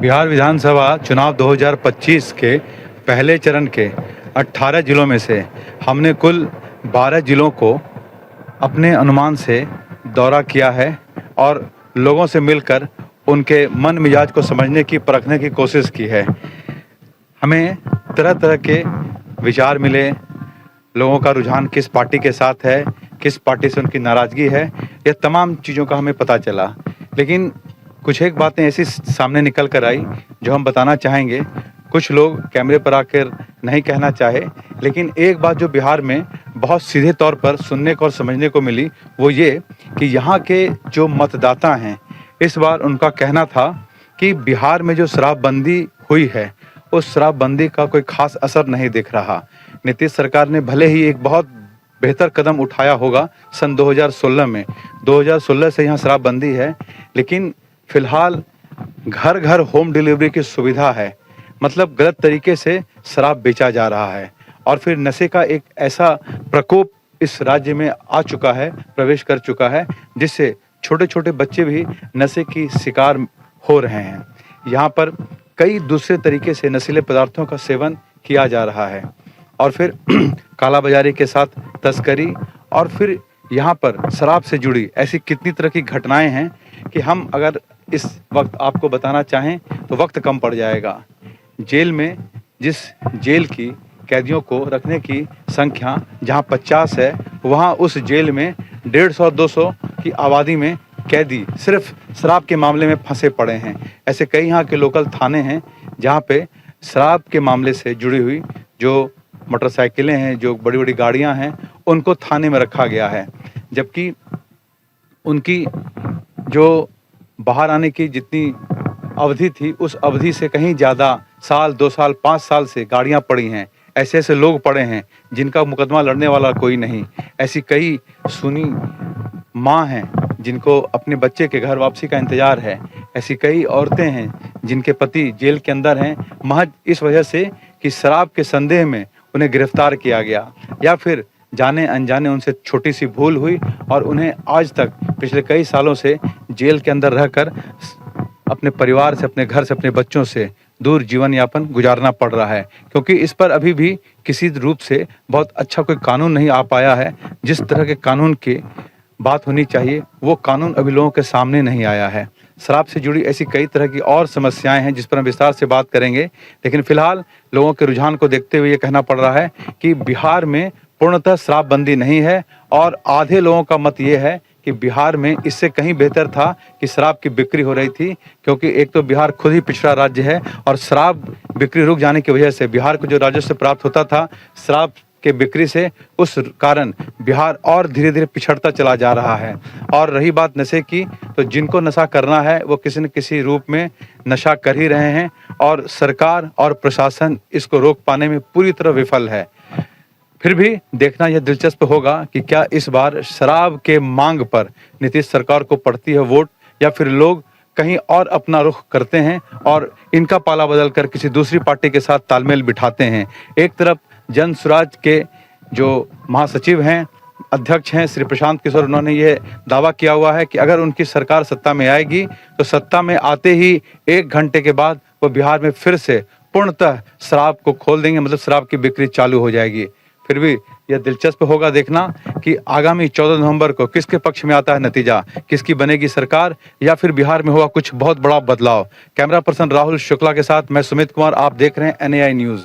बिहार विधानसभा चुनाव 2025 के पहले चरण के 18 जिलों में से हमने कुल 12 जिलों को अपने अनुमान से दौरा किया है और लोगों से मिलकर उनके मन मिजाज को समझने की परखने की कोशिश की है। हमें तरह तरह के विचार मिले, लोगों का रुझान किस पार्टी के साथ है, किस पार्टी से उनकी नाराज़गी है, ये तमाम चीज़ों का हमें पता चला। लेकिन कुछ एक बातें ऐसी सामने निकल कर आई जो हम बताना चाहेंगे। कुछ लोग कैमरे पर आकर नहीं कहना चाहे, लेकिन एक बात जो बिहार में बहुत सीधे तौर पर सुनने को और समझने को मिली वो ये कि यहाँ के जो मतदाता हैं, इस बार उनका कहना था कि बिहार में जो शराबबंदी हुई है उस शराबबंदी का कोई खास असर नहीं दिख रहा। नीतीश सरकार ने भले ही एक बहुत बेहतर कदम उठाया होगा सन 2016 में, 2016 से यहाँ शराबबंदी है, लेकिन फिलहाल घर घर होम डिलीवरी की सुविधा है। मतलब गलत तरीके से शराब बेचा जा रहा है और फिर नशे का एक ऐसा प्रकोप इस राज्य में आ चुका है, प्रवेश कर चुका है, जिससे छोटे छोटे बच्चे भी नशे की शिकार हो रहे हैं। यहाँ पर कई दूसरे तरीके से नशीले पदार्थों का सेवन किया जा रहा है और फिर कालाबाजारी के साथ तस्करी, और फिर यहाँ पर शराब से जुड़ी ऐसी कितनी तरह की घटनाएं हैं कि हम अगर इस वक्त आपको बताना चाहें तो वक्त कम पड़ जाएगा। जेल में जिस जेल की कैदियों को रखने की संख्या जहां 50 है, वहां उस जेल में 150-200 की आबादी में कैदी सिर्फ शराब के मामले में फंसे पड़े हैं। ऐसे कई यहाँ के लोकल थाने हैं जहां पे शराब के मामले से जुड़ी हुई जो मोटरसाइकिलें हैं, जो बड़ी बड़ी गाड़ियां हैं, उनको थाने में रखा गया है, जबकि उनकी जो बाहर आने की जितनी अवधि थी उस अवधि से कहीं ज़्यादा साल, 2 साल, 5 साल से गाड़ियां पड़ी हैं। ऐसे ऐसे लोग पड़े हैं जिनका मुकदमा लड़ने वाला कोई नहीं। ऐसी कई सुनी माँ हैं जिनको अपने बच्चे के घर वापसी का इंतज़ार है। ऐसी कई औरतें हैं जिनके पति जेल के अंदर हैं, महज इस वजह से कि शराब के संदेह में उन्हें गिरफ्तार किया गया, या फिर जाने अनजाने उनसे छोटी सी भूल हुई और उन्हें आज तक पिछले कई सालों से जेल के अंदर रहकर अपने परिवार से, अपने घर से, अपने बच्चों से दूर जीवन यापन गुजारना पड़ रहा है, क्योंकि इस पर अभी भी किसी रूप से बहुत अच्छा कोई कानून नहीं आ पाया है। जिस तरह के कानून की बात होनी चाहिए वो कानून अभी लोगों के सामने नहीं आया है। शराब से जुड़ी ऐसी कई तरह की और समस्याएं हैं जिस पर हम विस्तार से बात करेंगे, लेकिन फिलहाल लोगों के रुझान को देखते हुए ये कहना पड़ रहा है कि बिहार में पूर्णतः शराबबंदी नहीं है, और आधे लोगों का मत ये है कि बिहार में इससे कहीं बेहतर था कि शराब की बिक्री हो रही थी, क्योंकि एक तो बिहार खुद ही पिछड़ा राज्य है और शराब बिक्री रुक जाने की वजह से बिहार को जो राजस्व प्राप्त होता था शराब के बिक्री से, उस कारण बिहार और धीरे धीरे पिछड़ता चला जा रहा है। और रही बात नशे की, तो जिनको नशा करना है वो किसी न किसी रूप में नशा कर ही रहे हैं और सरकार और प्रशासन इसको रोक पाने में पूरी तरह विफल है। फिर भी देखना यह दिलचस्प होगा कि क्या इस बार शराब के मांग पर नीतीश सरकार को पड़ती है वोट, या फिर लोग कहीं और अपना रुख करते हैं और इनका पाला बदल कर किसी दूसरी पार्टी के साथ तालमेल बिठाते हैं। एक तरफ जन स्वराज के जो महासचिव हैं, अध्यक्ष हैं श्री प्रशांत किशोर, उन्होंने ये दावा किया हुआ है कि अगर उनकी सरकार सत्ता में आएगी तो सत्ता में आते ही 1 घंटे के बाद वो बिहार में फिर से पूर्णतः शराब को खोल देंगे, मतलब शराब की बिक्री चालू हो जाएगी। फिर भी यह दिलचस्प होगा देखना कि आगामी 14 नवंबर को किसके पक्ष में आता है नतीजा, किसकी बनेगी सरकार, या फिर बिहार में हुआ कुछ बहुत बड़ा बदलाव। कैमरा पर्सन राहुल शुक्ला के साथ मैं सुमित कुमार, आप देख रहे हैं NAI न्यूज़।